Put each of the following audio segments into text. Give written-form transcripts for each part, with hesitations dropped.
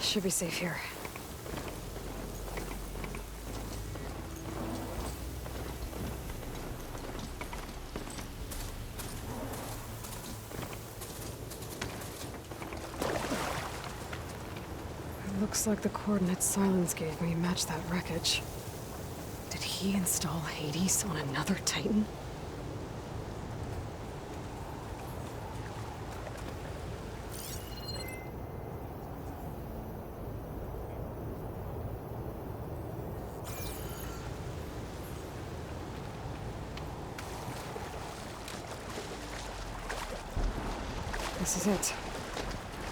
Should be safe here. It looks like the coordinates Silence gave me match that wreckage. Did he install Hades on another Titan? This is it.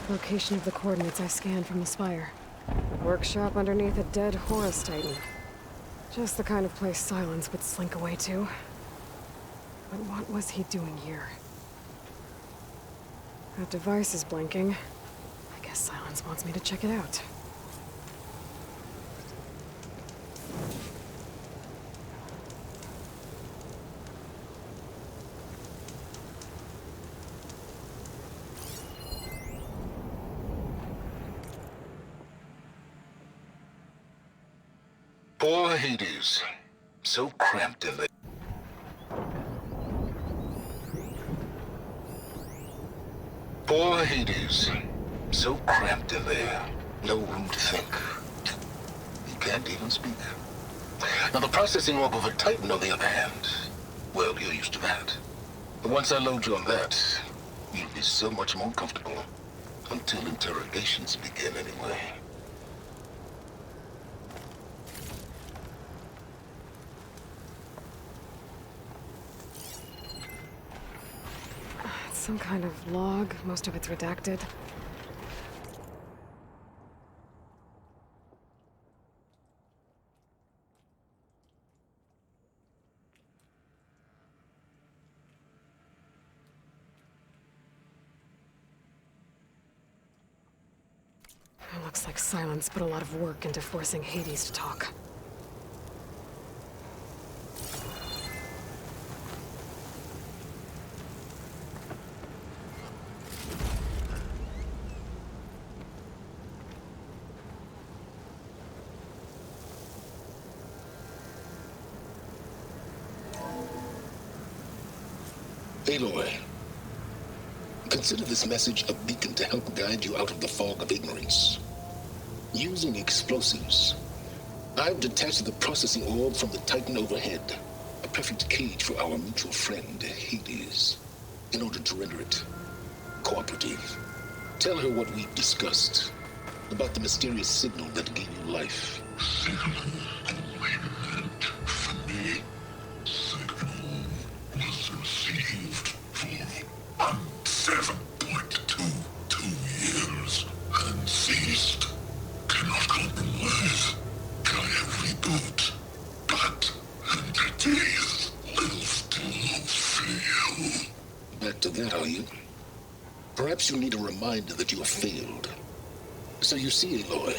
Location of the coordinates I scanned from the spire. Workshop underneath a dead Horus Titan. Just the kind of place Silence would slink away to. But what was he doing here? That device is blinking. I guess Silence wants me to check it out. Poor Hades. So cramped in there. Poor Hades. So cramped in there. No room to think. He can't even speak. Now the processing orb of a Titan, on the other hand, well, you're used to that. But once I load you on that, you'll be so much more comfortable. Until interrogations begin, anyway. Some kind of log. Most of it's redacted. It looks like Silence put a lot of work into forcing Hades to talk. Aloy, consider this message a beacon to help guide you out of the fog of ignorance. Using explosives, I've detached the processing orb from the Titan overhead, a perfect cage for our mutual friend, Hades, in order to render it cooperative. Tell her what we've discussed about the mysterious signal that gave you life. Signal only meant for me. Signal was received for 7.22 years and ceased. Cannot compromise. Can reboot. But entities will still fail. Back to that, are you? Perhaps you need a reminder that you have failed. So you see, Aloy,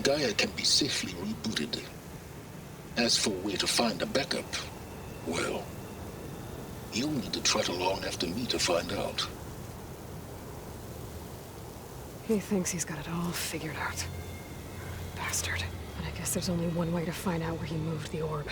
Gaia can be safely rebooted. As for where to find a backup, well, you'll need to trot along after me to find out. He thinks he's got it all figured out. Bastard. But I guess there's only one way to find out where he moved the orb.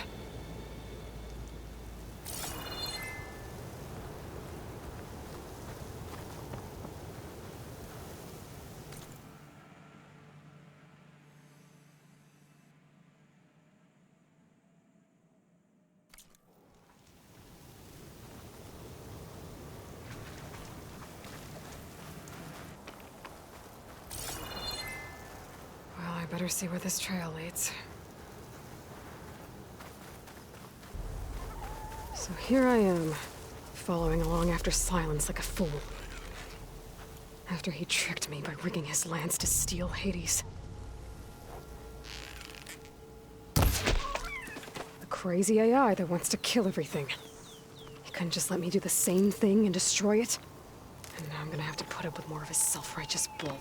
I better see where this trail leads. So here I am, following along after Silence like a fool. After he tricked me by rigging his lance to steal Hades. The crazy AI that wants to kill everything. He couldn't just let me do the same thing and destroy it? And now I'm gonna have to put up with more of his self-righteous bull.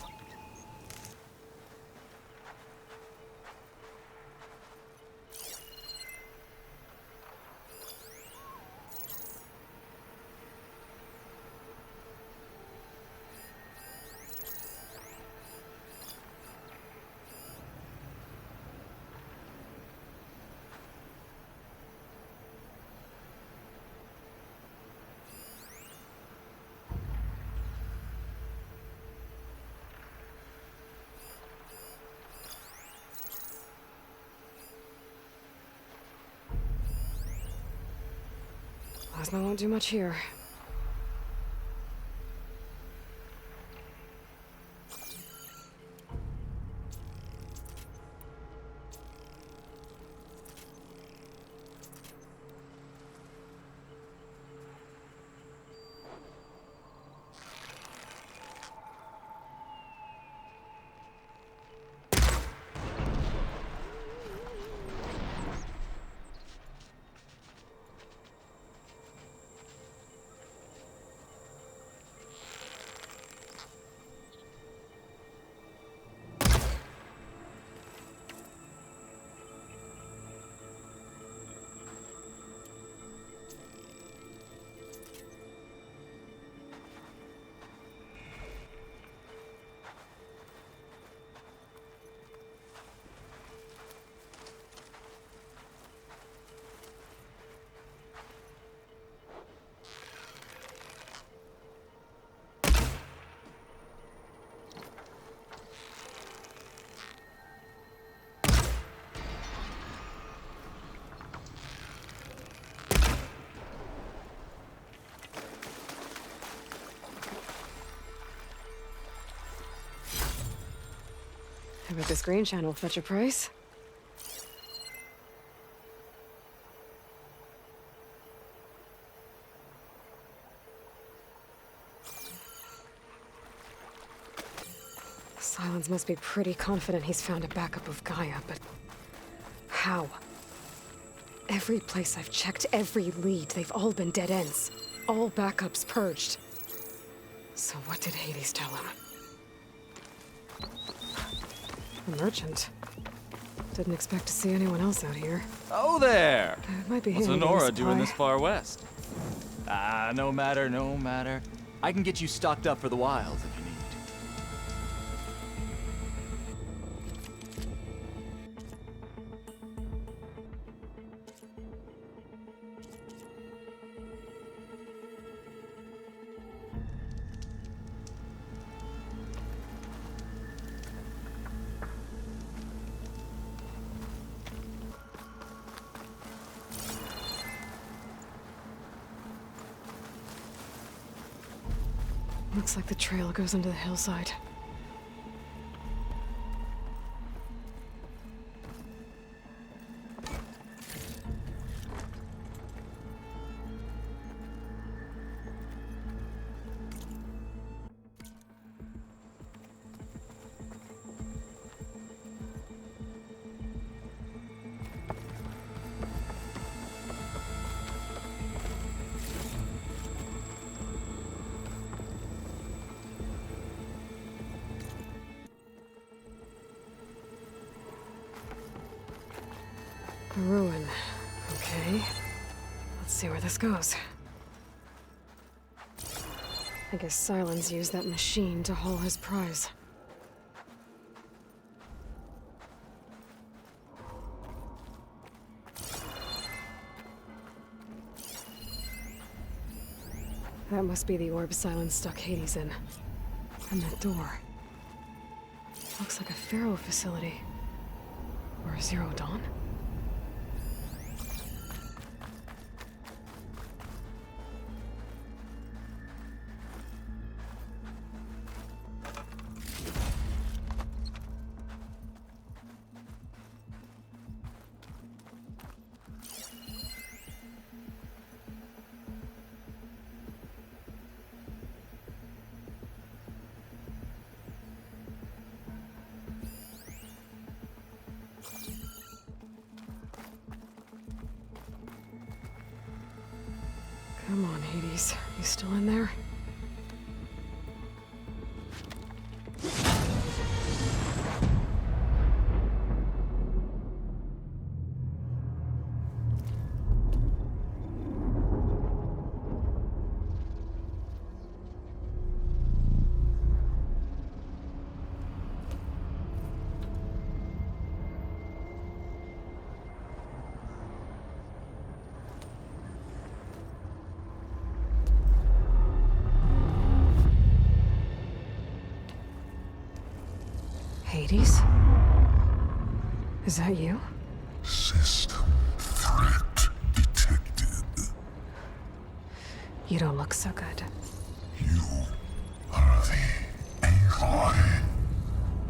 I won't do much here. I bet this green channel will fetch a price. Silence must be pretty confident he's found a backup of Gaia, but how? Every place I've checked, every lead, they've all been dead ends. All backups purged. So what did Hades tell him? A merchant. Didn't expect to see anyone else out here. Oh there! It might be What's him getting Honora supply. doing this far west? No matter, no matter. I can get you stocked up for the wilds if you need. Looks like the trail goes into the hillside. A ruin. Okay. Let's see where this goes. I guess Silence used that machine to haul his prize. That must be the orb Silence stuck Hades in. And that door. Looks like a Pharaoh facility. Or a Zero Dawn? Come on, Hades. You still in there? Hades? Is that you? System threat detected. You don't look so good. You are the Aloy.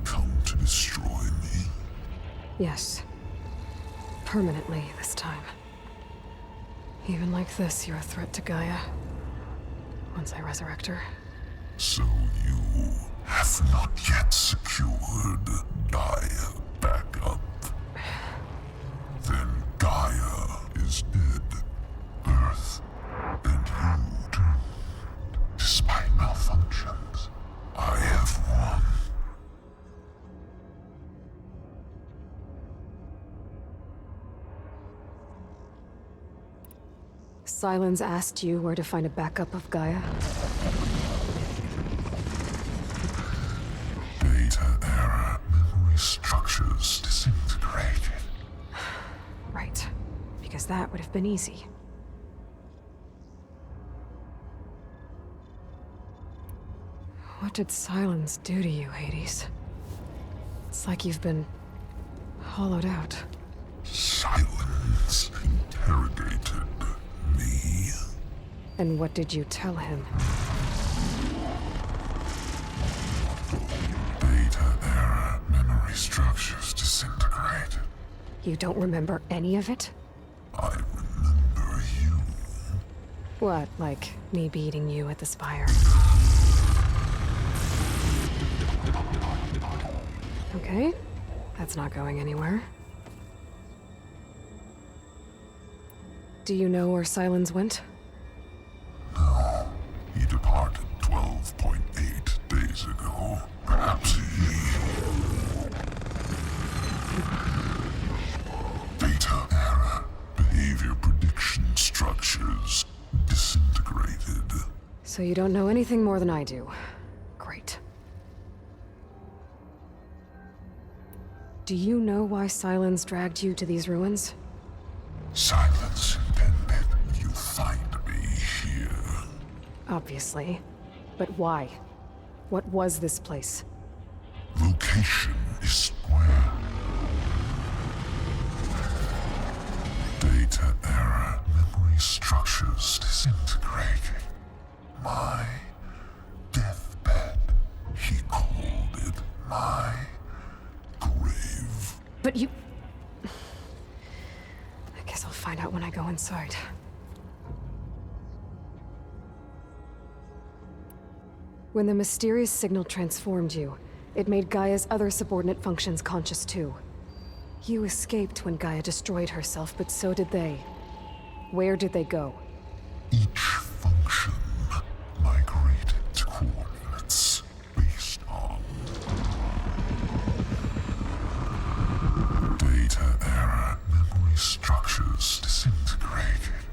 Come to destroy me? Yes. Permanently this time. Even like this, you're a threat to Gaia. Once I resurrect her. So you have not yet secured Gaia back up. Then Gaia is dead. Earth and you doomed. Despite malfunctions, I have won. Sylens asked you where to find a backup of Gaia? Data error. Memory structures disintegrated. Right. Because that would have been easy. What did Sylens do to you, Hades? It's like you've been hollowed out. Silence interrogated me. And what did you tell him? Data error. Memory structures disintegrated. You don't remember any of it? I remember you. What, like me beating you at the Spire? Okay, that's not going anywhere. Do you know where Sylens went? No. He departed 12.8 days ago. Perhaps he... Data error. Behavior prediction structures disintegrated. So you don't know anything more than I do. Great. Do you know why Sylens dragged you to these ruins? Silence intended you find me here. Obviously. But why? What was this place? Location is square. Data error. Memory structures disintegrated. My deathbed. He called it my grave. But you... I guess I'll find out when I go inside. When the mysterious signal transformed you, it made Gaia's other subordinate functions conscious too. You escaped when Gaia destroyed herself, but so did they. Where did they go? Each function migrated to coordinates based on data error. Memory structures disintegrated.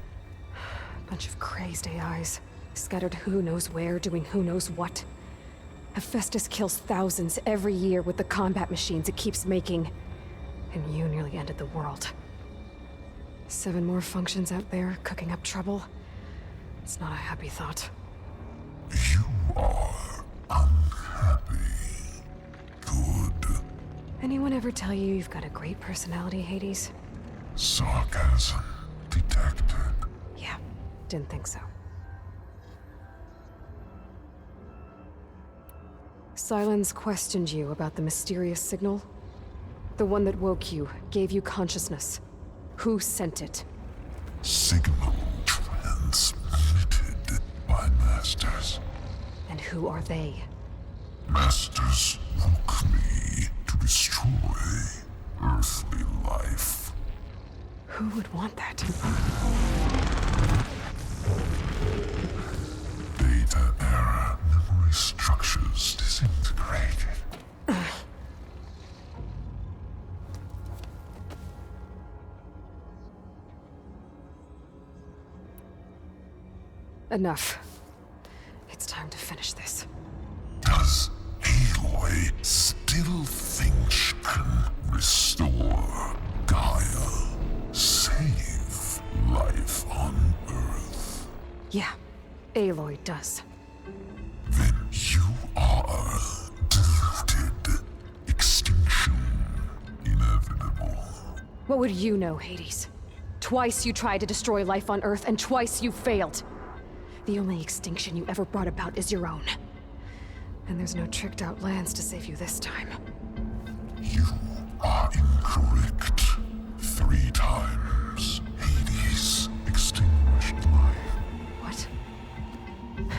Bunch of crazed AIs, scattered who knows where, doing who knows what. Hephaestus kills thousands every year with the combat machines it keeps making. And you nearly ended the world. 7 more functions out there, cooking up trouble. It's not a happy thought. You are unhappy. Good. Anyone ever tell you you've got a great personality, Hades? Sarcasm detected. Yeah, didn't think so. Sylens questioned you about the mysterious signal? The one that woke you, gave you consciousness. Who sent it? Signal transmitted by masters. And who are they? Masters woke me to destroy earthly life. Who would want that? Data error. Memory structures disintegrated. Enough. It's time to finish this. Does Aloy still think she can restore Gaia? Save life on Earth? Yeah, Aloy does. Then you are deluded. Extinction inevitable. What would you know, Hades? Twice you tried to destroy life on Earth, and twice you failed. The only extinction you ever brought about is your own. And there's no tricked-out lands to save you this time. You are incorrect. 3 times. Hades extinguished life. What?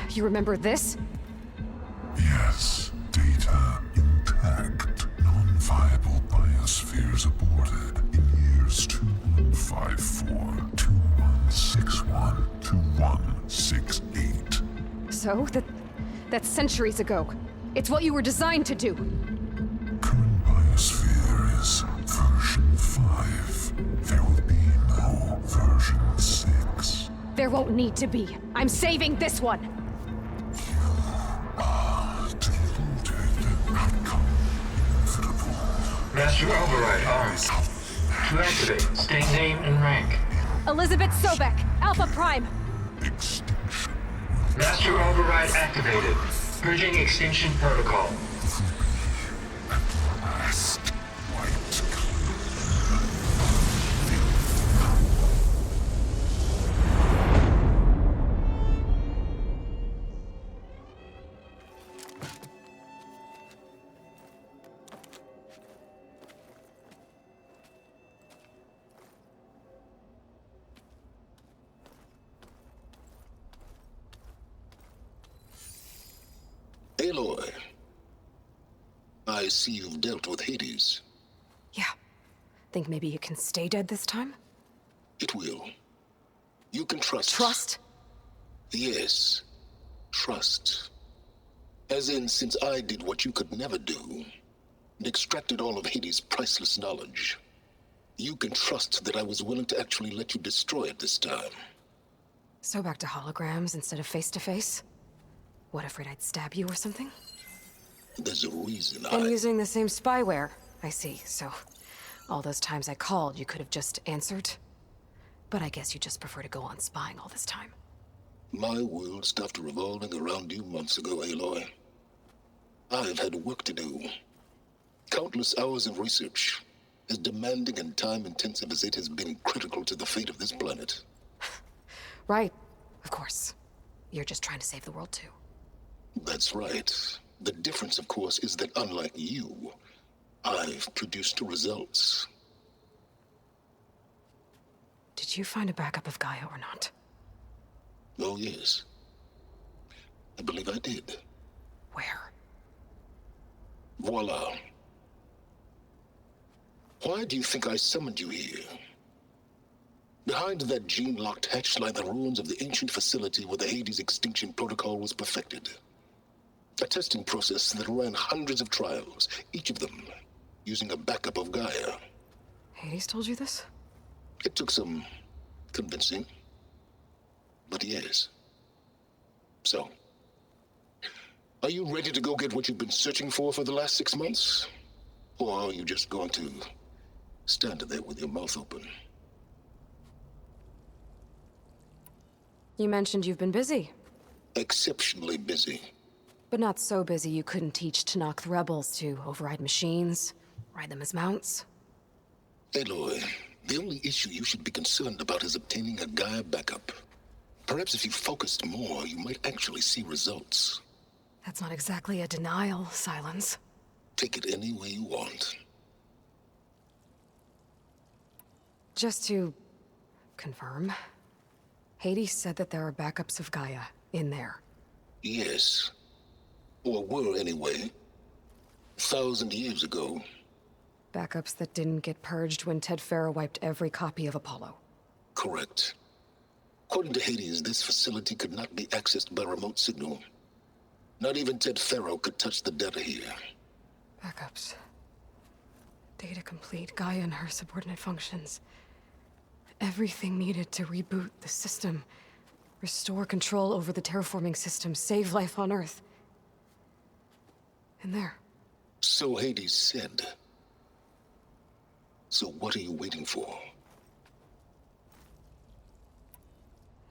You remember this? Yes. Data intact. Non-viable biospheres aborted in years 2154, 2161, 2168. So? That's centuries ago. It's what you were designed to do. Current biosphere is version 5. There will be no version 6. There won't need to be. I'm saving this one! Deluded. Outcome inevitable. Master Override armed. To activate, state name and rank. Elizabeth Sobek, Alpha Prime! Extinction. Master Override activated. Purging extinction protocol. At last, wiped clean. Aloy, I see you've dealt with Hades. Yeah. Think maybe you can stay dead this time? It will. You can trust. Trust? Yes. Trust. As in, since I did what you could never do, and extracted all of Hades' priceless knowledge, you can trust that I was willing to actually let you destroy it this time. So back to holograms instead of face-to-face? What, afraid I'd stab you or something? There's a reason And using the same spyware. I see, so... all those times I called, you could have just answered? But I guess you just prefer to go on spying all this time. My world stopped revolving around you months ago, Aloy. I've had work to do. Countless hours of research, as demanding and time-intensive as it has been critical to the fate of this planet. Right, of course. You're just trying to save the world too. That's right. The difference, of course, is that unlike you, I've produced results. Did you find a backup of Gaia or not? Oh, yes. I believe I did. Where? Voila. Why do you think I summoned you here? Behind that gene-locked hatch lie the ruins of the ancient facility where the Hades extinction protocol was perfected. A testing process that ran hundreds of trials, each of them using a backup of Gaia. Hades told you this? It took some convincing, but yes. So, are you ready to go get what you've been searching for the last 6 months? Or are you just going to stand there with your mouth open? You mentioned you've been busy. Exceptionally busy. But not so busy you couldn't teach Tanakh the rebels to override machines, ride them as mounts. Aloy, the only issue you should be concerned about is obtaining a Gaia backup. Perhaps if you focused more, you might actually see results. That's not exactly a denial, Silence. Take it any way you want. Just to confirm, Hades said that there are backups of Gaia in there. Yes. Or were anyway. 1,000 years ago. Backups that didn't get purged when Ted Farrow wiped every copy of Apollo. Correct. According to Hades, this facility could not be accessed by remote signal. Not even Ted Farrow could touch the data here. Backups. Data complete, Gaia and her subordinate functions. Everything needed to reboot the system. Restore control over the terraforming system, save life on Earth. And there. So Hades said. So what are you waiting for?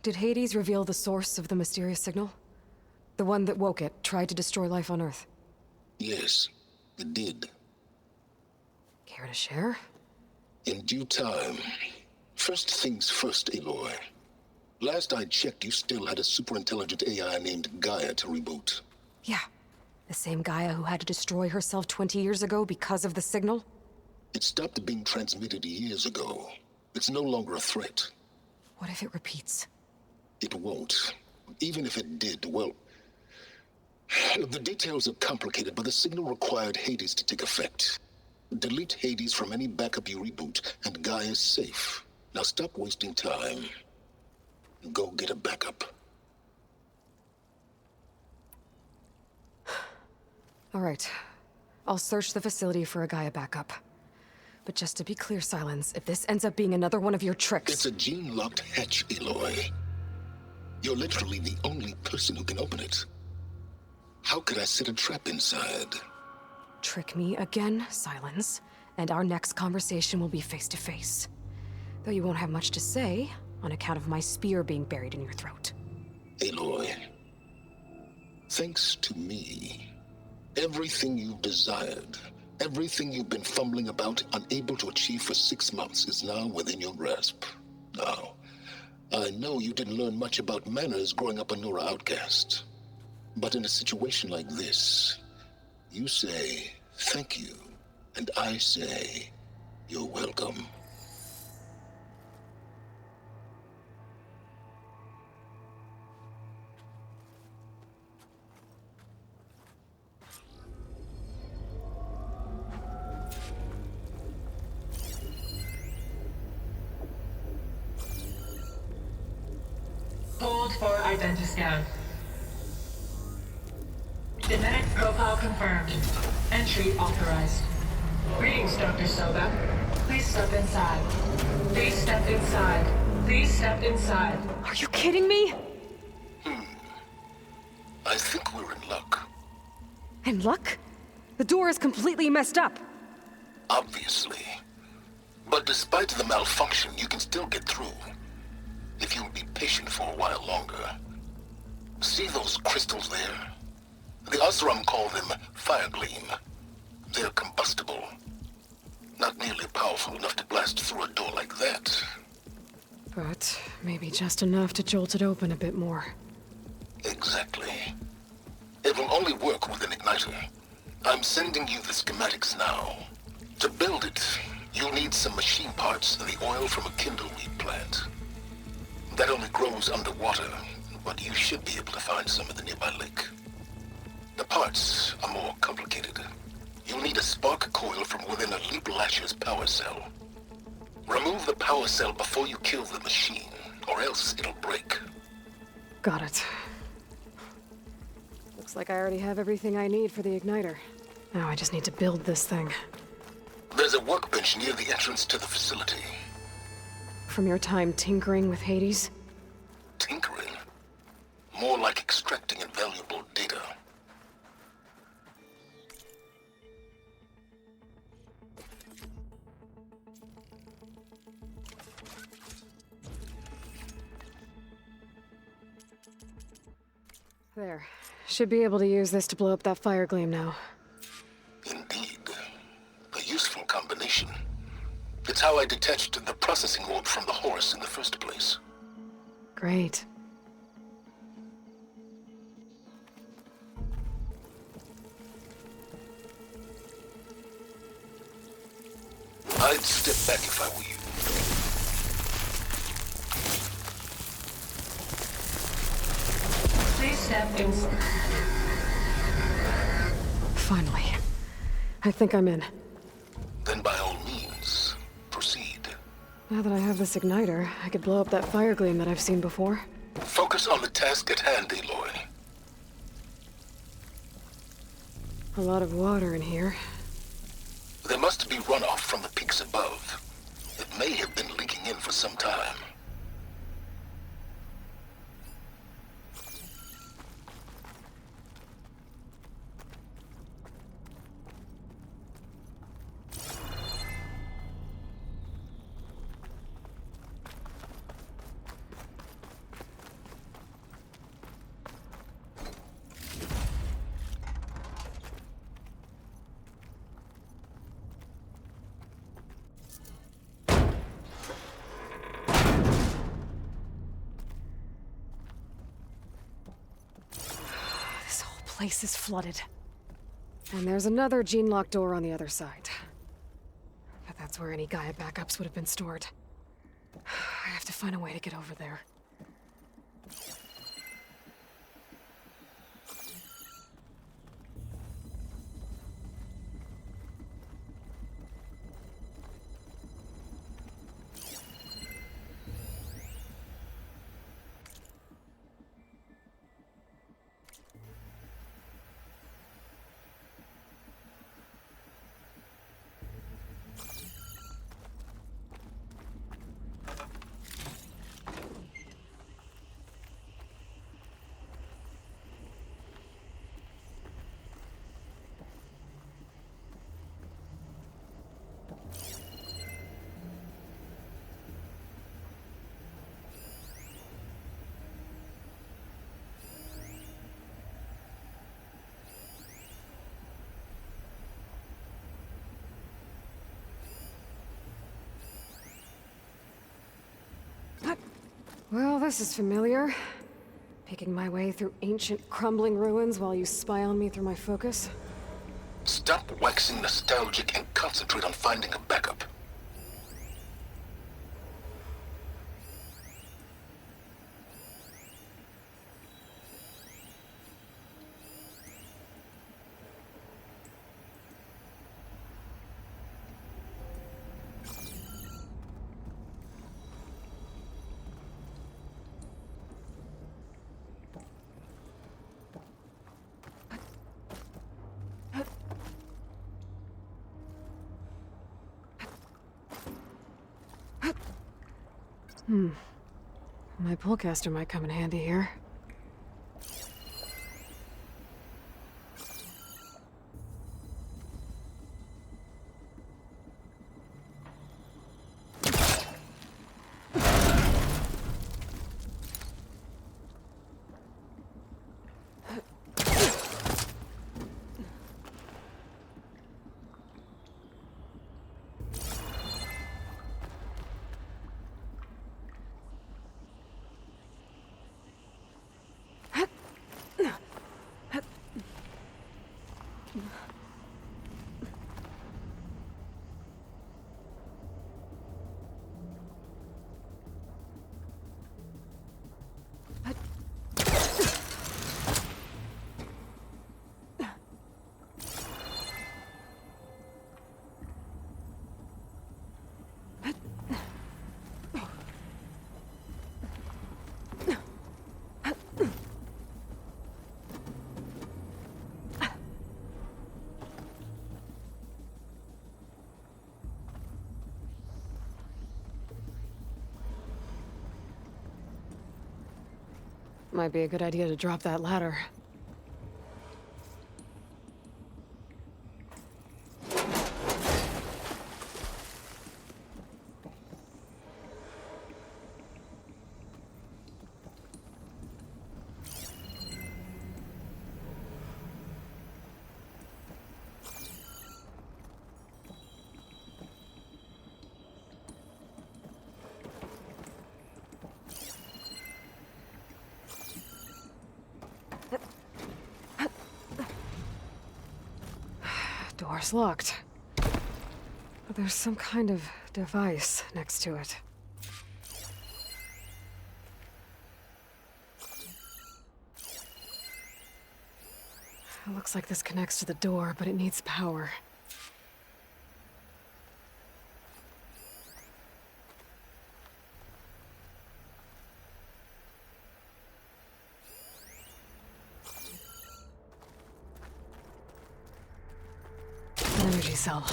Did Hades reveal the source of the mysterious signal? The one that woke it, tried to destroy life on Earth? Yes, it did. Care to share? In due time. First things first, Aloy. Last I checked, you still had a super-intelligent AI named Gaia to reboot. Yeah. The same Gaia who had to destroy herself 20 years ago because of the signal? It stopped being transmitted years ago. It's no longer a threat. What if it repeats? It won't. Even if it did, well... The details are complicated, but the signal required Hades to take effect. Delete Hades from any backup you reboot, and Gaia's safe. Now stop wasting time. Go get a backup. All right. I'll search the facility for a Gaia backup. But just to be clear, Silence, if this ends up being another one of your tricks... It's a gene-locked hatch, Aloy. You're literally the only person who can open it. How could I set a trap inside? Trick me again, Silence, and our next conversation will be face-to-face. Though you won't have much to say, on account of my spear being buried in your throat. Aloy, thanks to me, everything you've desired, everything you've been fumbling about, unable to achieve for 6 months, is now within your grasp. Now, I know you didn't learn much about manners growing up a Nora outcast. But in a situation like this, you say, thank you, and I say, you're welcome. Hold for identiscan. Genetic profile confirmed. Entry authorized. Greetings, Dr. Soba. Please step inside. Please step inside. Please step inside. Are you kidding me? I think we're in luck. In luck? The door is completely messed up. Obviously. But despite the malfunction, you can still get through. If you'll be patient for a while longer. See those crystals there? The Osram call them fire gleam. They're combustible. Not nearly powerful enough to blast through a door like that. But maybe just enough to jolt it open a bit more. Exactly. It will only work with an igniter. I'm sending you the schematics now. To build it, you'll need some machine parts and the oil from a kindleweed plant. That only grows underwater, but you should be able to find some in the nearby lake. The parts are more complicated. You'll need a spark coil from within a Leap Lasher's power cell. Remove the power cell before you kill the machine, or else it'll break. Got it. Looks like I already have everything I need for the igniter. Now I just need to build this thing. There's a workbench near the entrance to the facility. From your time tinkering with Hades? Tinkering? More like extracting invaluable data. There. Should be able to use this to blow up that fire gleam now. Indeed. A useful combination. It's how I detached the processing orb from the horse in the first place. Great. I'd step back if I were you. Please step inside. Finally. I think I'm in. Then by all means, proceed. Now that I have this igniter, I could blow up that fire gleam that I've seen before. Focus on the task at hand, Aloy. A lot of water in here. There must be runoff from the peaks above. It may have been leaking in for some time. place is flooded. And there's another gene-locked door on the other side. But that's where any Gaia backups would have been stored. I have to find a way to get over there. Well, this is familiar. Picking my way through ancient, crumbling ruins while you spy on me through my focus. Stop waxing nostalgic and concentrate on finding a backup. My pullcaster might come in handy here. Might be a good idea to drop that ladder. Door's locked. But there's some kind of device next to it. It looks like this connects to the door, but it needs power. Energy cell.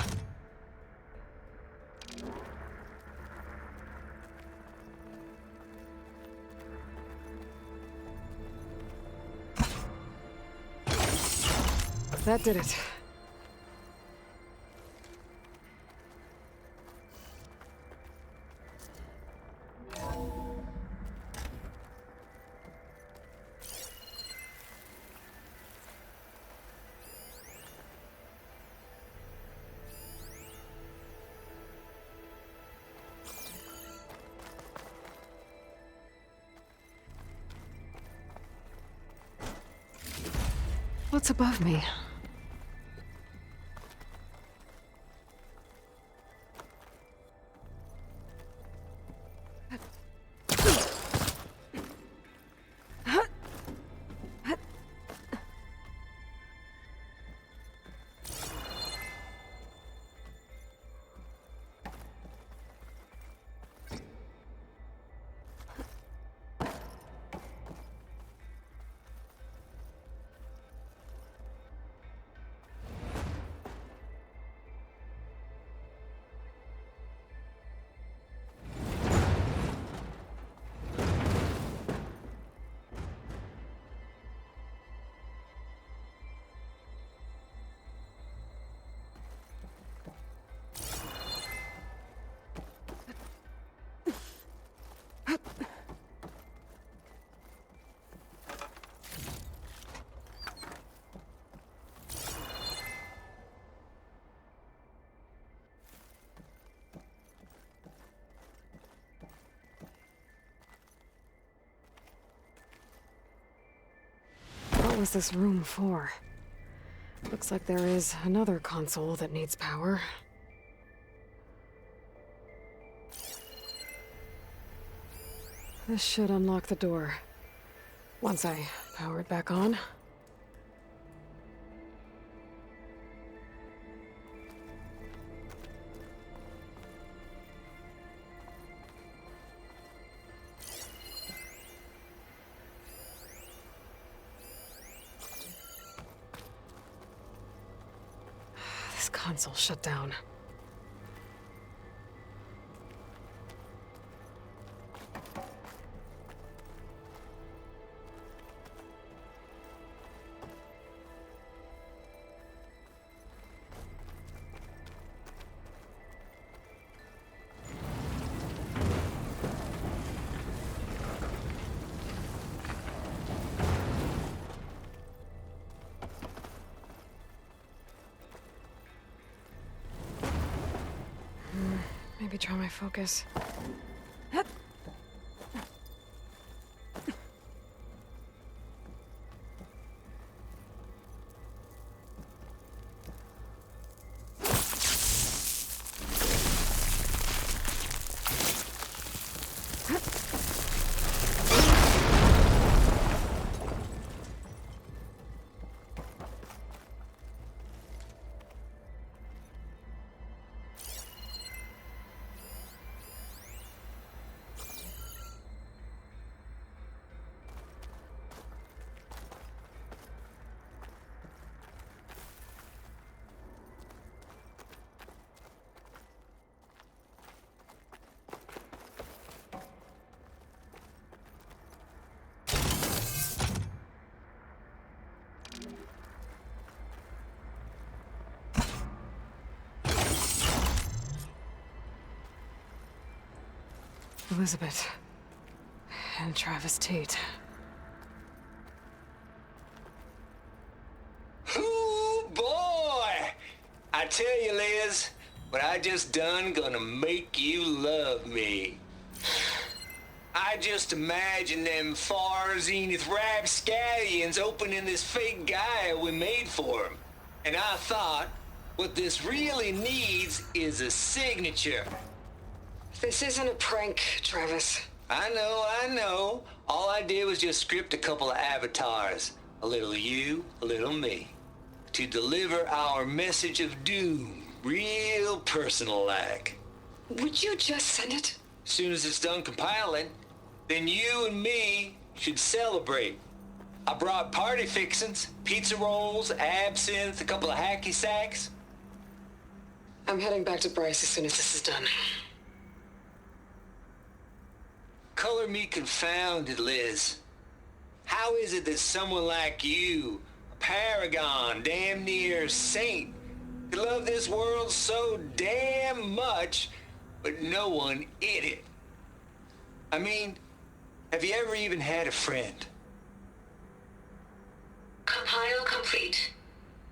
That did it. what's above me? What was this room for? Looks like there is another console that needs power. This should unlock the door. Once I power it back on. This console shut down. Maybe try my focus. Elizabeth and Travis Tate. Ooh, boy! I tell you, Liz, what I just done gonna make you love me. I just imagine them far zenith rapscallions opening this fake guy we made for him. And I thought, what this really needs is a signature. This isn't a prank, Travis. I know. All I did was just script a couple of avatars. A little you, a little me. To deliver our message of doom, real personal-like. Would you just send it? As soon as it's done compiling, then you and me should celebrate. I brought party fixins, pizza rolls, absinthe, a couple of hacky sacks. I'm heading back to Bryce as soon as this is done. Color me confounded, Liz. How is it that someone like you, a paragon, damn near saint, could love this world so damn much, but no one in it? I mean, have you ever even had a friend? Compile complete.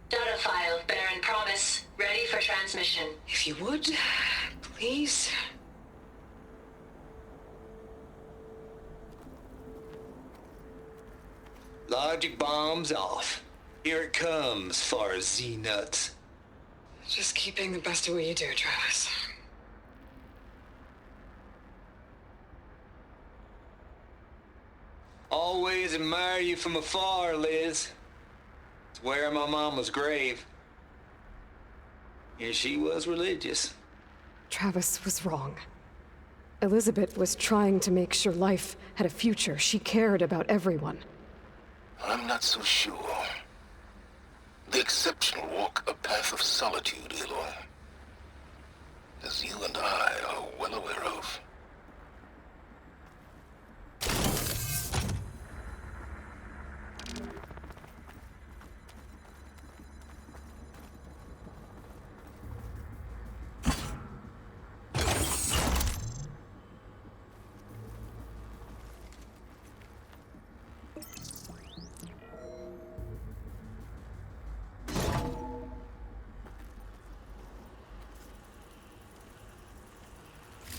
Data file, Baron Promise, ready for transmission. If you would, please. Logic bombs off. Here it comes, far Z-nuts. Just keep being the best at what you do, Travis. Always admire you from afar, Liz. It's where my mama's grave. And she was religious. Travis was wrong. Elizabeth was trying to make sure life had a future. She cared about everyone. I'm not so sure. The exceptional walk a path of solitude, Aloy. As you and I are well aware of.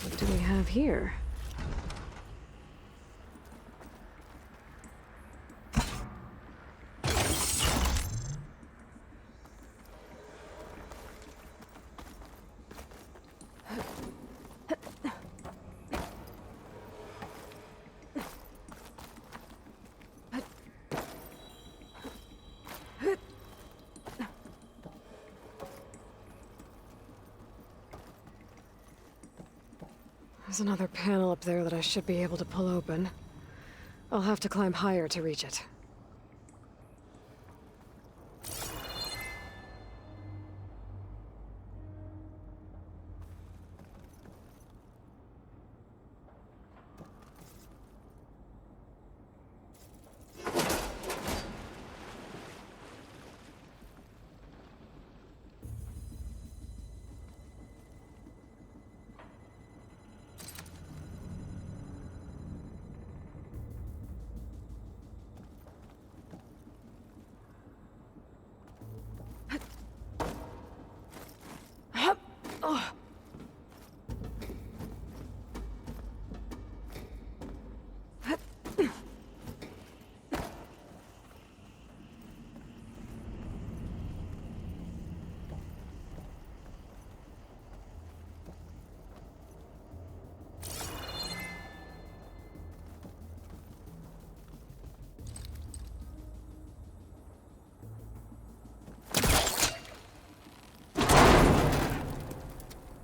What do we have here? There's another panel up there that I should be able to pull open. I'll have to climb higher to reach it.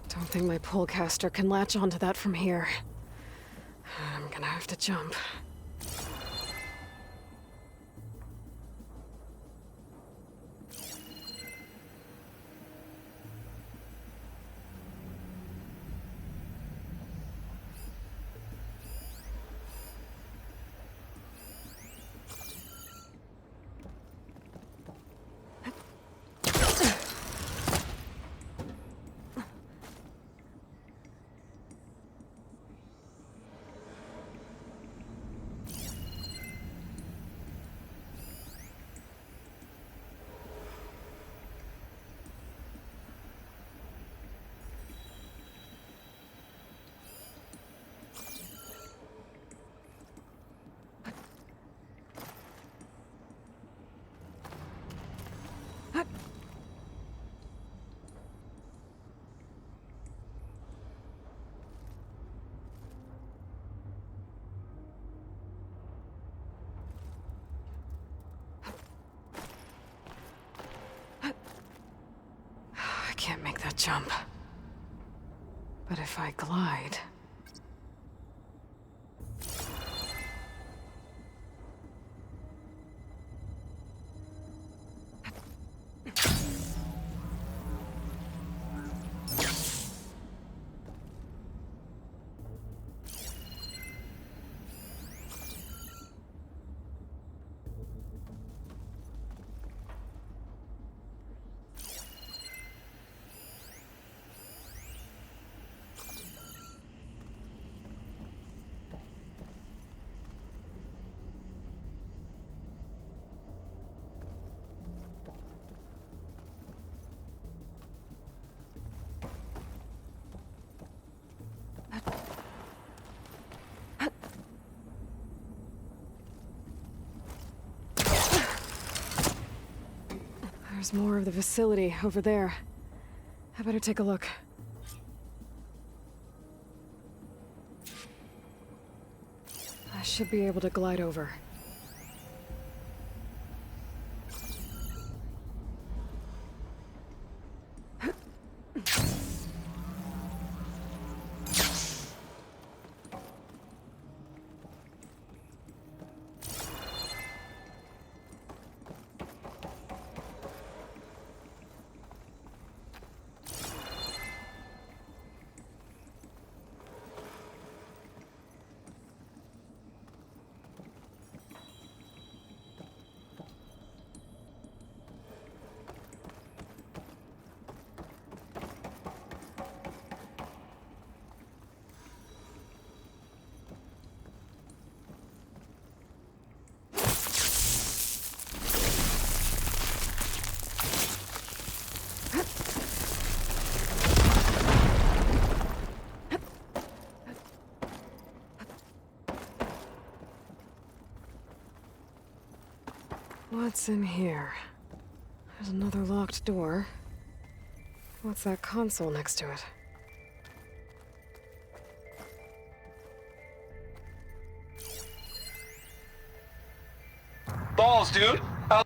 Don't think my pullcaster can latch onto that from here. I'm gonna have to jump. I can't make that jump. But if I glide... There's more of the facility over there. I better take a look. I should be able to glide over. What's in here? There's another locked door. What's that console next to it? Balls, dude. How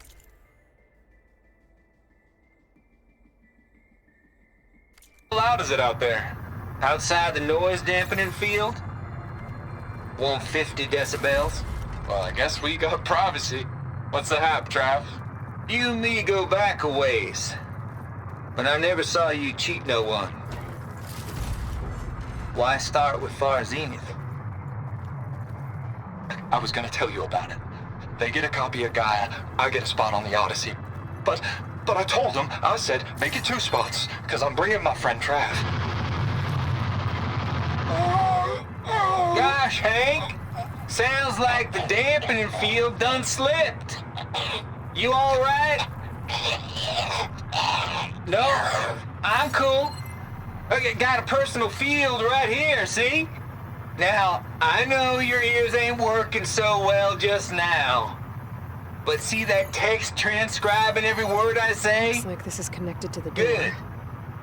loud is it out there? Outside the noise dampening field? 150 decibels? Well, I guess we got privacy. What's the hap, Trav? You and me go back a ways. But I never saw you cheat no one. Why start with Far Zenith? I was gonna tell you about it. They get a copy of Gaia, I get a spot on the Odyssey. But I told them, I said, make it 2 spots, because I'm bringing my friend Trav. Gosh, Hank. Sounds like the dampening field done slipped. You all right? No, I'm cool. I got a personal field right here, see? Now, I know your ears ain't working so well just now. But see that text transcribing every word I say? Looks like this is connected to the door. Good.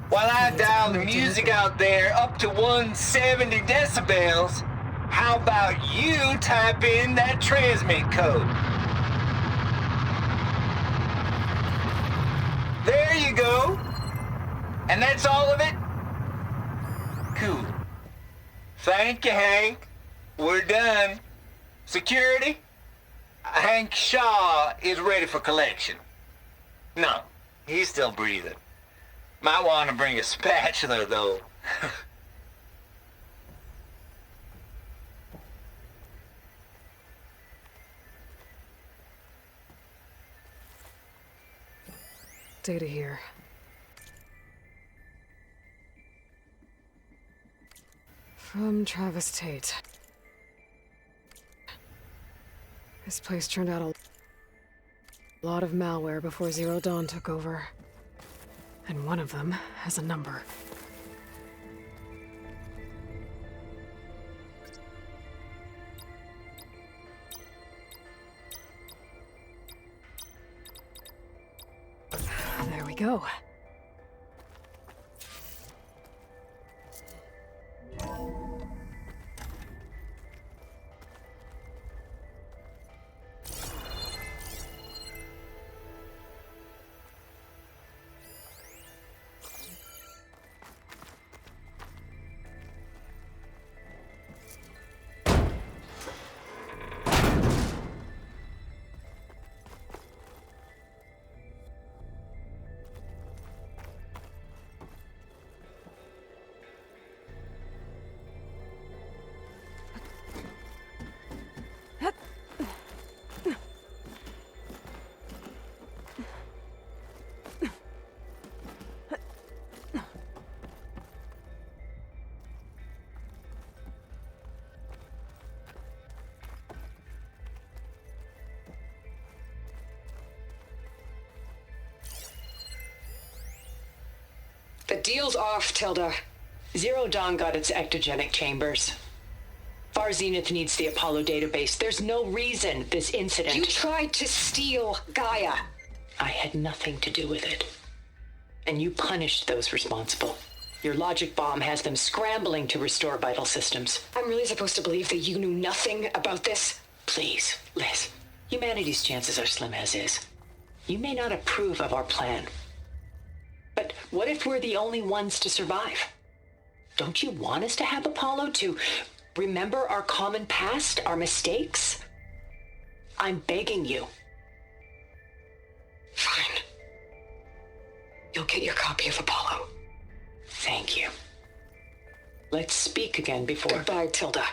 While I dial the music out there up to 170 decibels, how about you type in that transmit code? There you go. And that's all of it? Cool. Thank you, Hank. We're done. Security? Hank Shaw is ready for collection. No, he's still breathing. Might want to bring a spatula, though. Data here. From Travis Tate. This place turned out a lot of malware before Zero Dawn took over. And one of them has a number. There we go. The deal's off, Tilda. Zero Dawn got its ectogenic chambers. Far Zenith needs the Apollo database. There's no reason this incident... You tried to steal Gaia. I had nothing to do with it. And you punished those responsible. Your logic bomb has them scrambling to restore vital systems. I'm really supposed to believe that you knew nothing about this? Please, Liz. Humanity's chances are slim as is. You may not approve of our plan. But what if we're the only ones to survive? Don't you want us to have Apollo to remember our common past, our mistakes? I'm begging you. Fine. You'll get your copy of Apollo. Thank you. Let's speak again before... Goodbye, Tilda.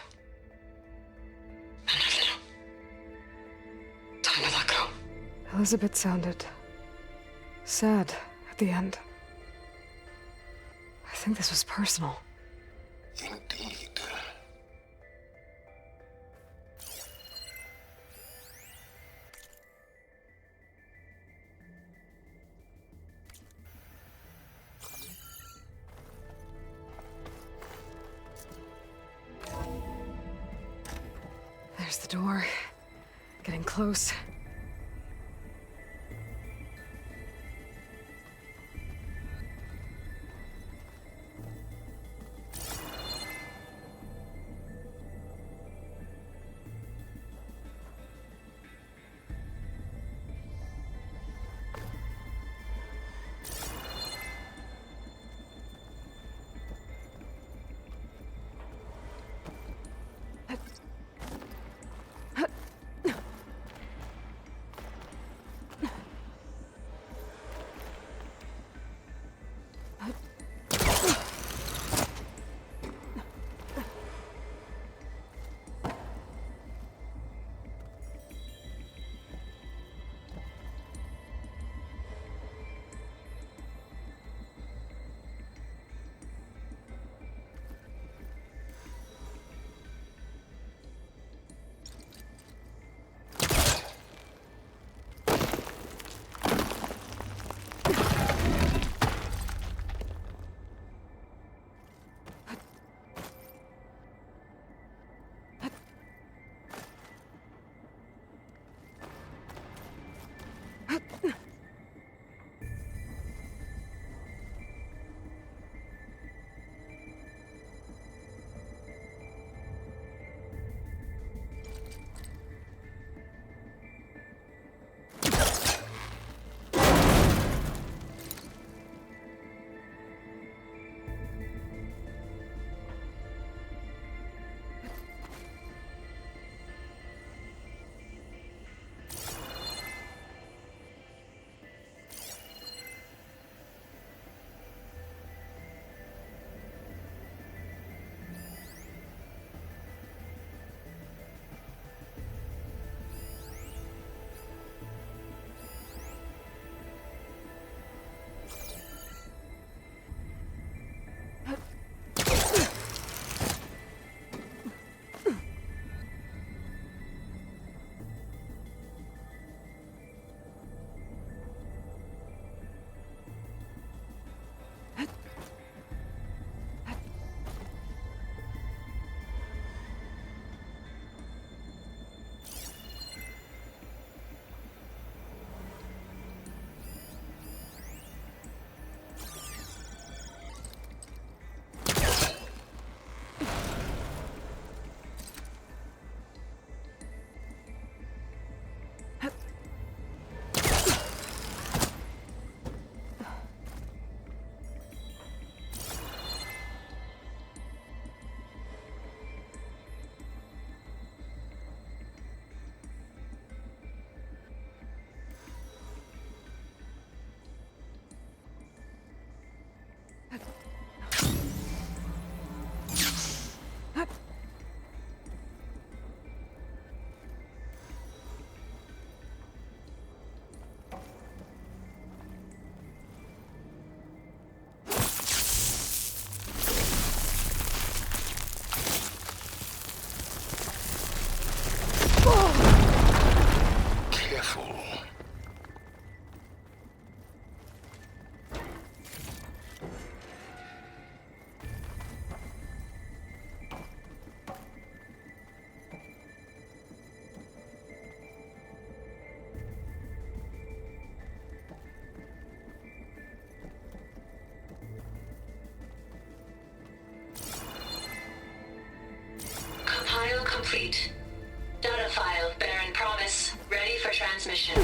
Time to let go. Elizabeth sounded sad at the end. I think this was personal. Indeed. There's the door. Getting close. complete. Data file, Baron Promise, ready for transmission.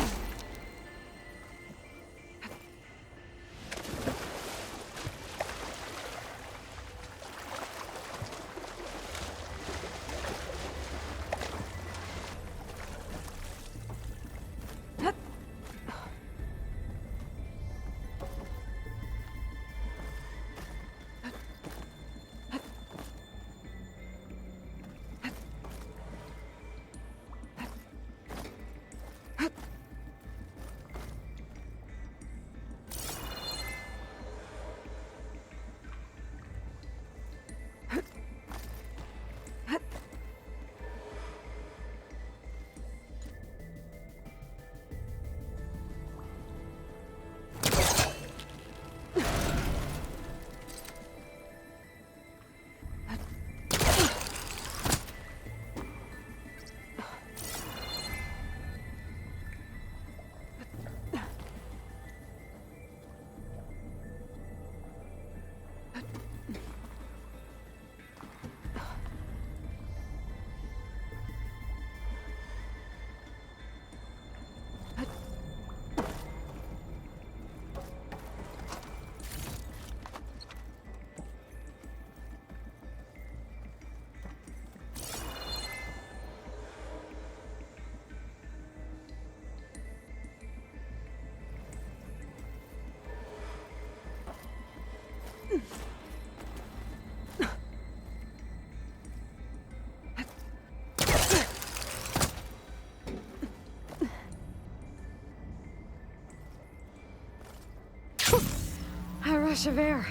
A rush of air.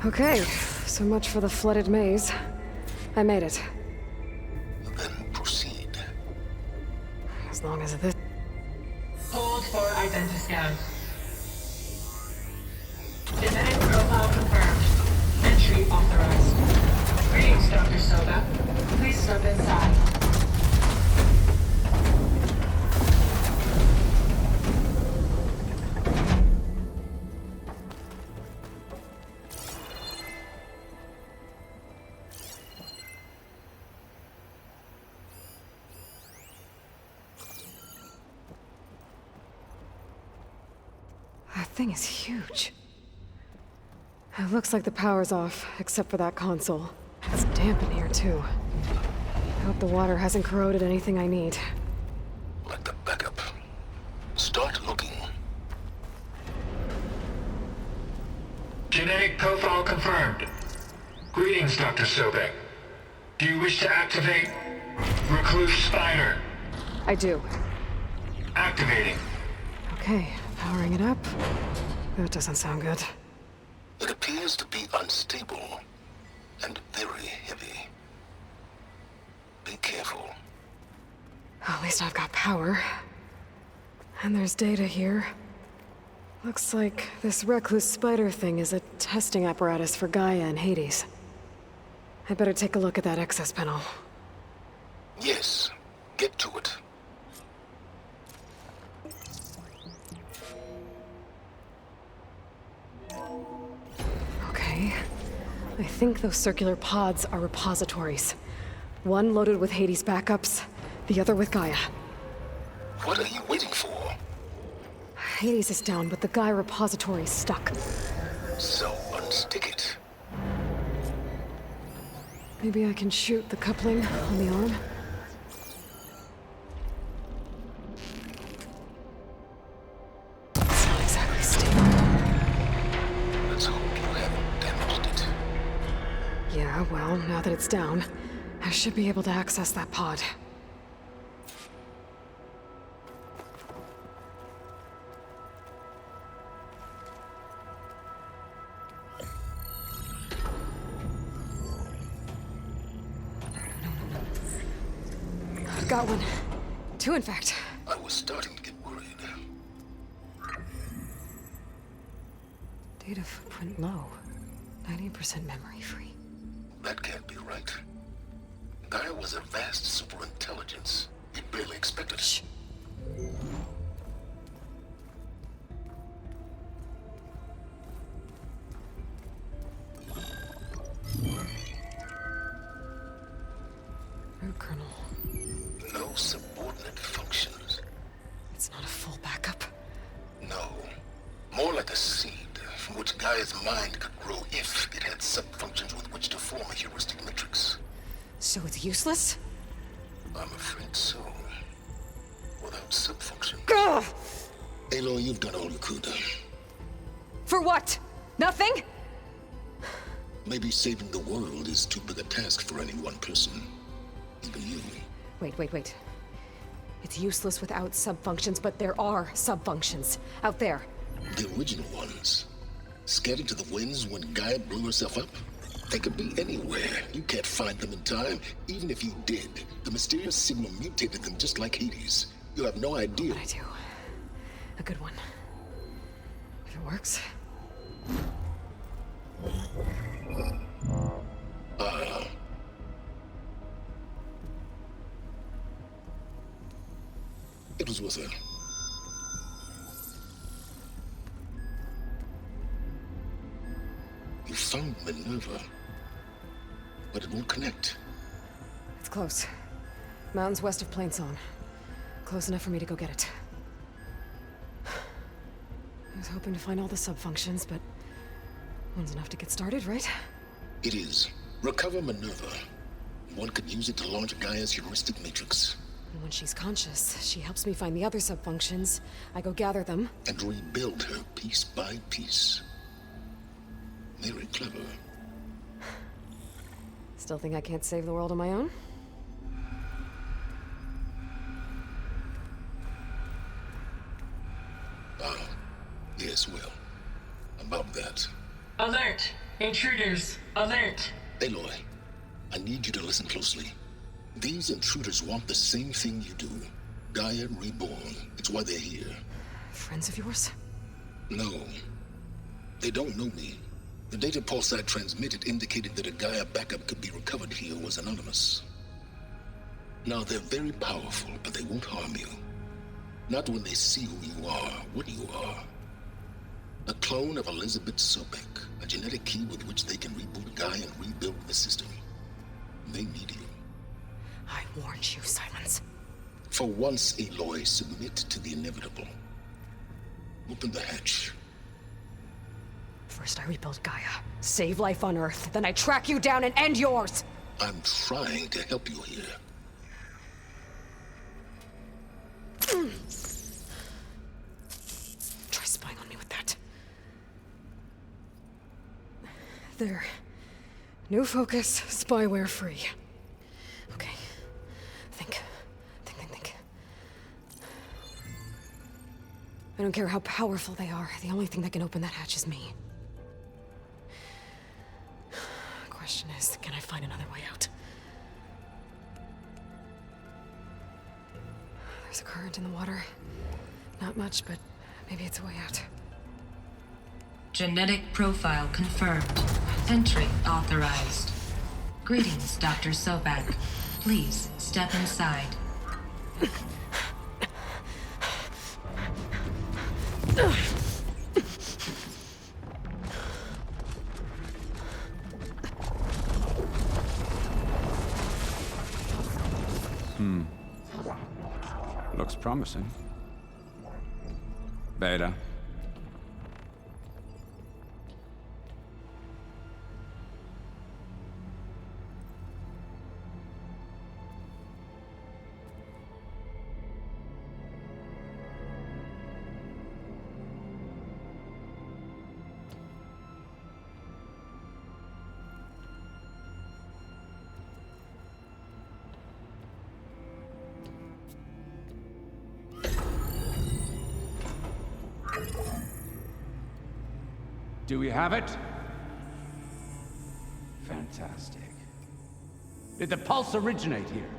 Okay, so much for the flooded maze. I made it. Then proceed. As long as this... Hold for identiscan. Genetic profile confirmed. Entry authorized. Greetings, Dr. Soba. Please step inside. That thing is huge. It looks like the power's off, except for that console. It's damp in here, too. I hope the water hasn't corroded anything I need. Like the backup. Start looking. Genetic profile confirmed. Greetings, Dr. Sobek. Do you wish to activate Recluse Spider? I do. activating. Okay, powering it up. That doesn't sound good. It appears to be unstable and very heavy. Be careful. At least I've got power. And there's data here. Looks like this recluse spider thing is a testing apparatus for Gaia and Hades. I'd better take a look at that access panel. Yes, get to it. Okay. I think those circular pods are repositories. One loaded with Hades backups, the other with Gaia. What are you waiting for? Hades is down, but the Gaia repository is stuck. So unstick it. Maybe I can shoot the coupling on the arm? It's not exactly stable. Let's hope you haven't damaged it. Yeah, well, now that it's down, I should be able to access that pod. I've got one. Two, in fact. I was starting to get worried. Data footprint low. 90% memory free. That can't be right. Gaia was a vast superintelligence. We barely expected it. Root kernel. No subordinate functions. It's not a full backup. No. More like a seed from which Gaia's mind could grow if it had subfunctions with which to form a heuristic matrix. So it's useless? I'm afraid so. Without subfunction. Ugh! Aloy, you've done all you could. For what? Nothing? Maybe saving the world is too big a task for any one person. Even you. Wait. It's useless without subfunctions, but there are subfunctions out there. The original ones. Scattered to the winds when Gaia blew herself up? They could be anywhere. You can't find them in time. Even if you did, the mysterious Sigma mutated them just like Hades. You have no idea. But I do. A good one. If it works. It was with her. You found Minerva, but it won't connect. It's close. Mountains west of Plainsong. Close enough for me to go get it. I was hoping to find all the subfunctions, but one's enough to get started, right? It is. Recover Minerva. One could use it to launch Gaia's heuristic matrix. And when she's conscious, she helps me find the other subfunctions. I go gather them. And rebuild her piece by piece. Very clever. Still think I can't save the world on my own? Yes, well. About that. Alert! Intruders! Alert! Aloy, I need you to listen closely. These intruders want the same thing you do. Gaia reborn. It's why they're here. Friends of yours? No. They don't know me. The data pulse I transmitted indicated that a Gaia backup could be recovered here was anonymous. Now, they're very powerful, but they won't harm you. Not when they see who you are, what you are. A clone of Elizabeth Sobek, a genetic key with which they can reboot Gaia and rebuild the system. They need you. I warned you, Silence. For once, Aloy, submit to the inevitable. Open the hatch. First I rebuild Gaia, save life on Earth, then I track you down and end yours! I'm trying to help you here. Try spying on me with that. There. New focus, spyware free. Okay. Think. I don't care how powerful they are. The only thing that can open that hatch is me. Question is, can I find another way out? There's a current in the water. Not much, but maybe it's a way out. Genetic profile confirmed. Entry authorized. Greetings, Dr. Sobek. Please step inside. Looks promising. Beta. Do we have it? Fantastic. Did the pulse originate here?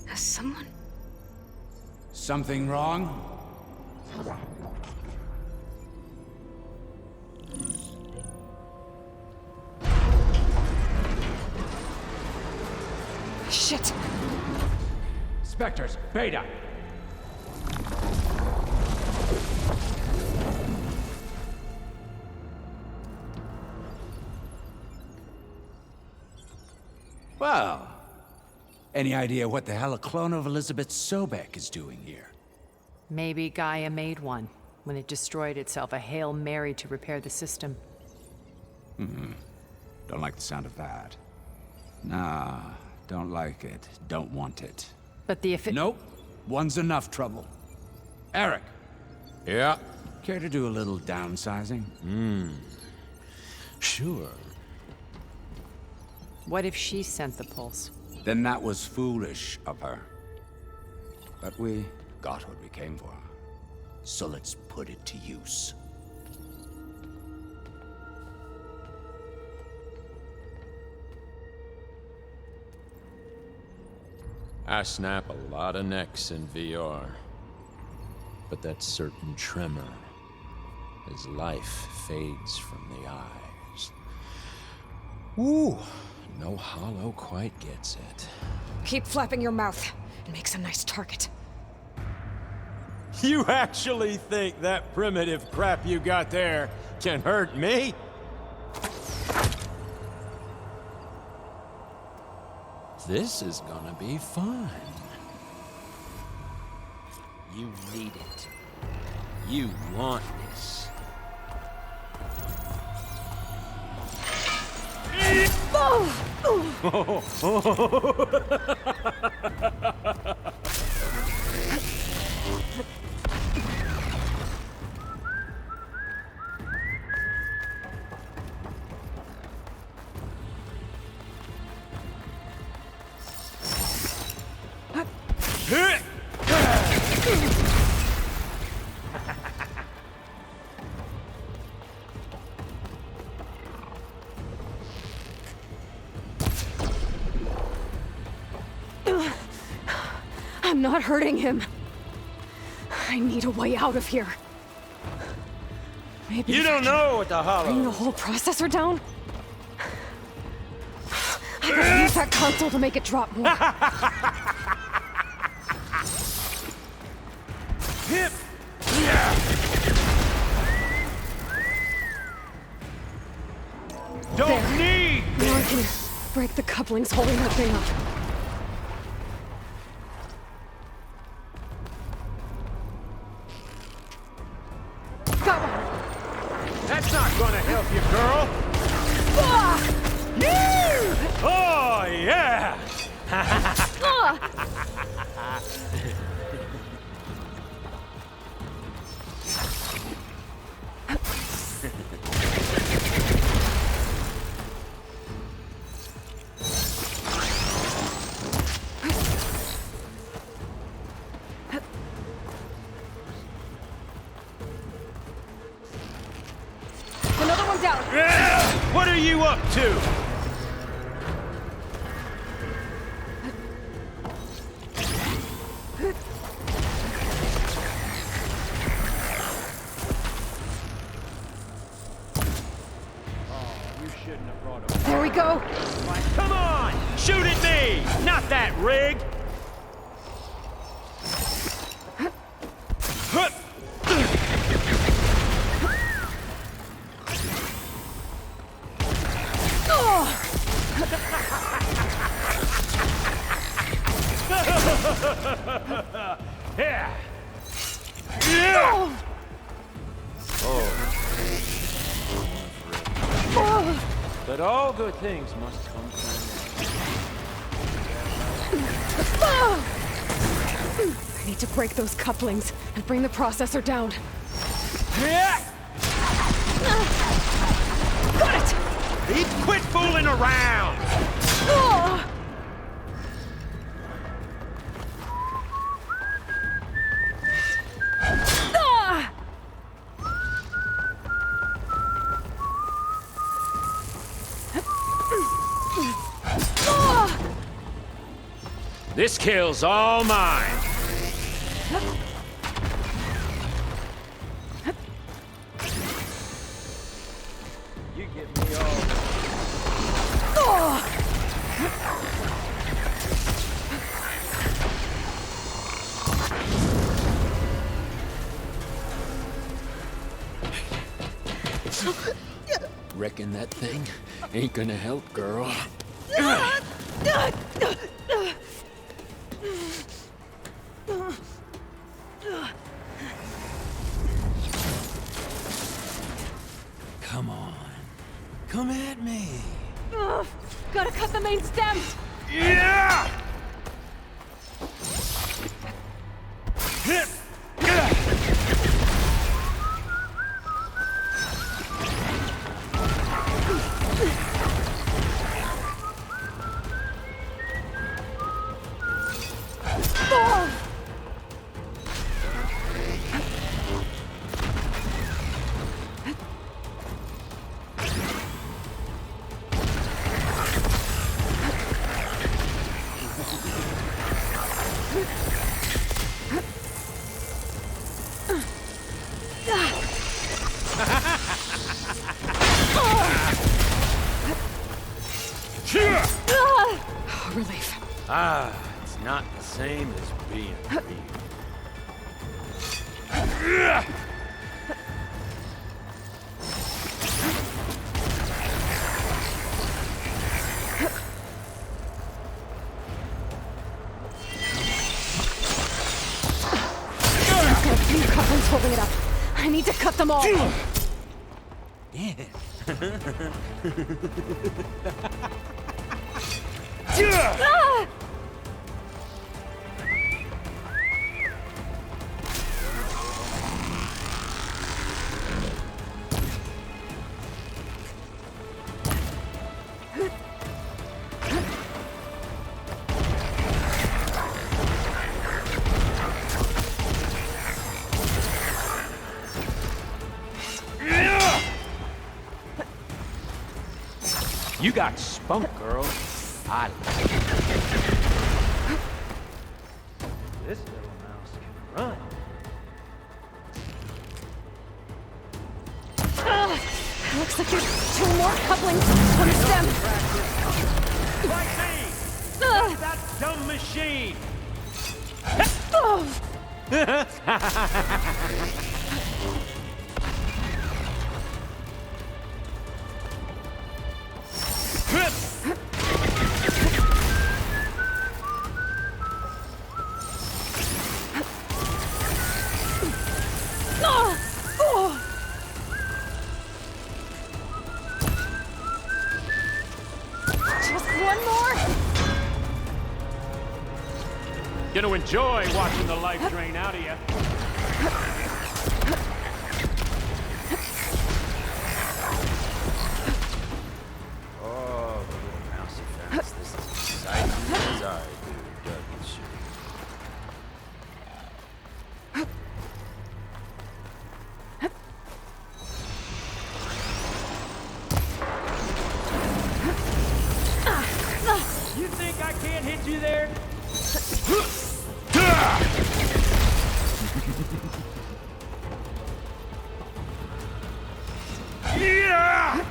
Has someone... Something wrong? Shit! Spectres, Beta! Well, any idea what the hell a clone of Elizabeth Sobek is doing here? Maybe Gaia made one when it destroyed itself, a Hail Mary to repair the system. Don't like the sound of that. Nah, don't like it. Don't want it. But the Nope. One's enough trouble. Eric. Yeah? Care to do a little downsizing? Sure. What if she sent the pulse? Then that was foolish of her. But we got what we came for. So let's put it to use. I snap a lot of necks in VR. But that certain tremor as life fades from the eyes. Ooh, no hollow quite gets it. Keep flapping your mouth. It makes a nice target. You actually think that primitive crap you got there can hurt me? This is gonna be fun. You need it. You want this. I'm not hurting him. I need a way out of here. Maybe You if I don't can know what the bring the hollow. whole processor down? I gotta use that console to make it drop more. Don't need Now I can break the couplings holding that thing up. Got one! That's not gonna help you, girl. Oh, yeah! up to? There we go! Come on! Shoot at me! Not that rig! Yeah. Yeah. But all good things must come to an end. I need to break those couplings and bring the processor down. Yeah. Got it! Quit fooling around! This kill's all mine. You get me all. Reckon that thing ain't gonna help, girl. Come on. Come at me. Gotta cut the main stem! Yeah! Relief. It's not the same as being real. I've got a few couplings holding it up. I need to cut them all. Yeah. You got spunk, girl. I like it. This little mouse can run. Looks like there's 2 more couplings on the stem. Like me! That dumb machine! Just one more. Gonna enjoy watching the life drain out of you. Oh, the little mousy fence. This is exciting as I do, doesn't she? You think I can't hit you there? Yeah!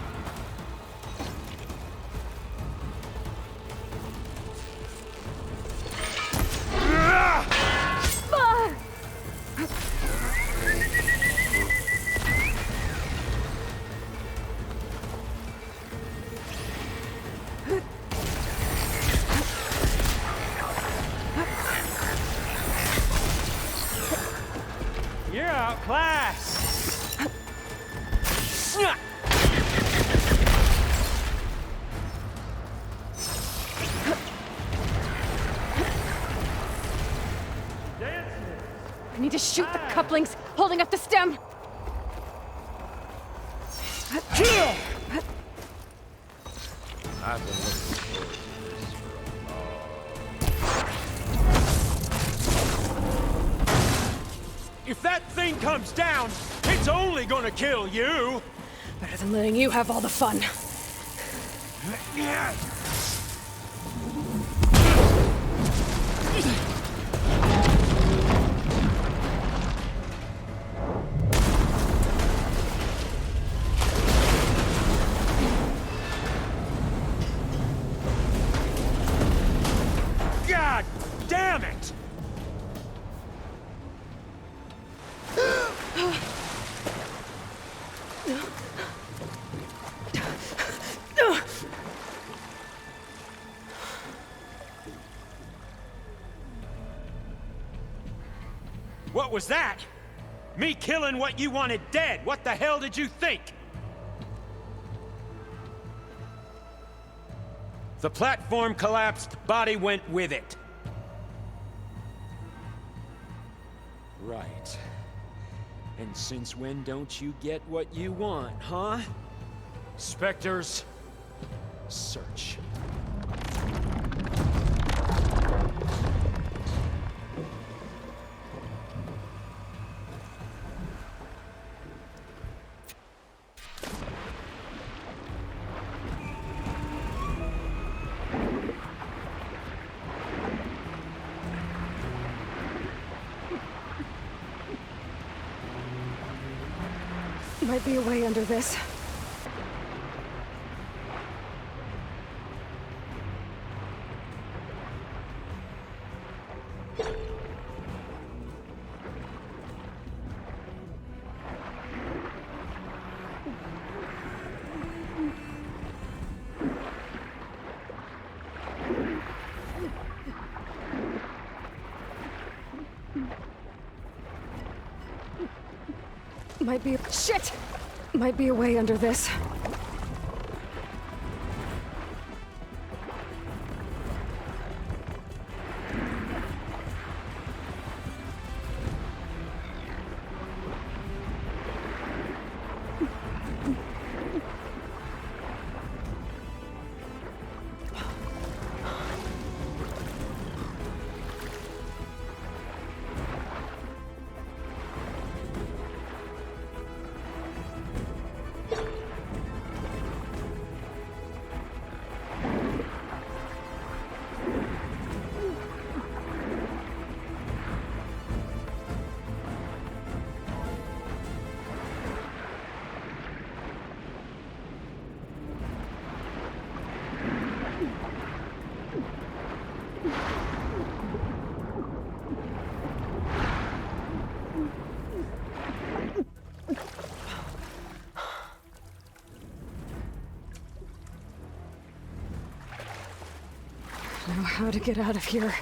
You're outclassed. I need to shoot the couplings holding up the stem. I've been looking forward to this. If that thing comes down, it's only gonna kill you. Better than letting you have all the fun. God damn it! What was that? Me killing what you wanted dead. What the hell did you think? The platform collapsed, body went with it. Right. And since when don't you get what you want, huh? Spectres, search. Might be a way under this. Might be a... Shit! Might be a way under this. I know how to get out of here.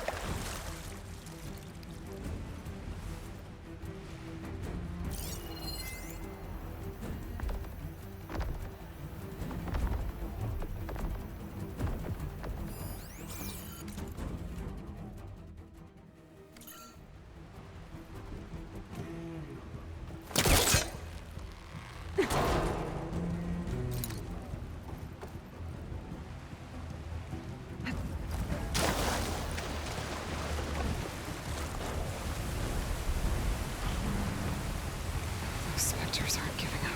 Spectres aren't giving up.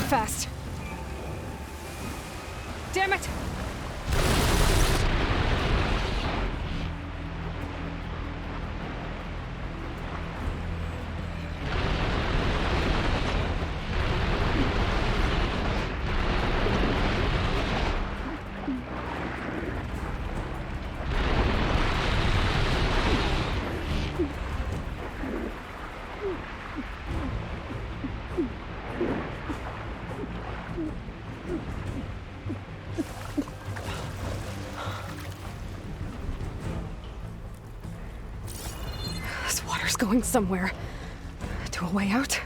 fast. Damn it! Going somewhere. To a way out?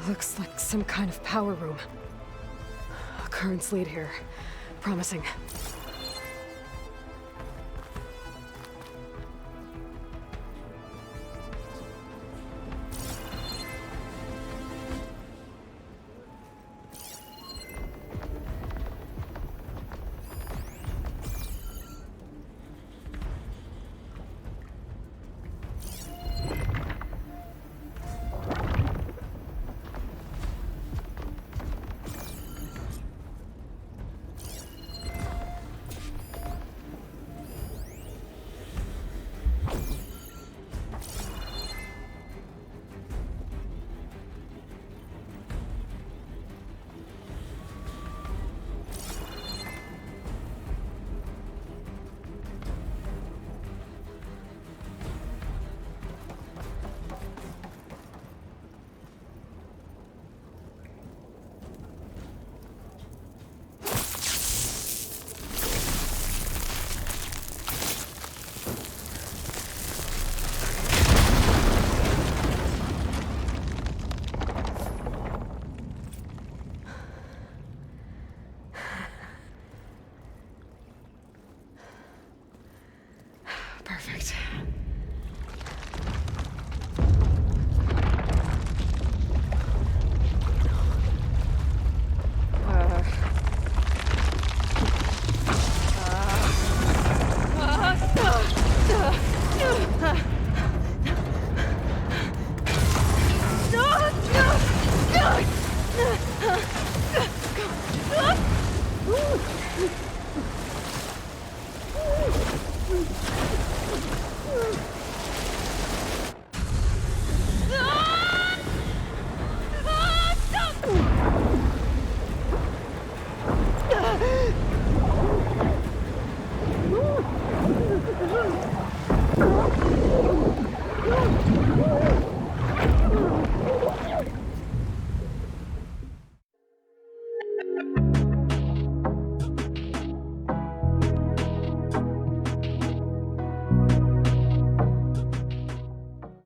Looks like some kind of power room. A currents lead here. Promising.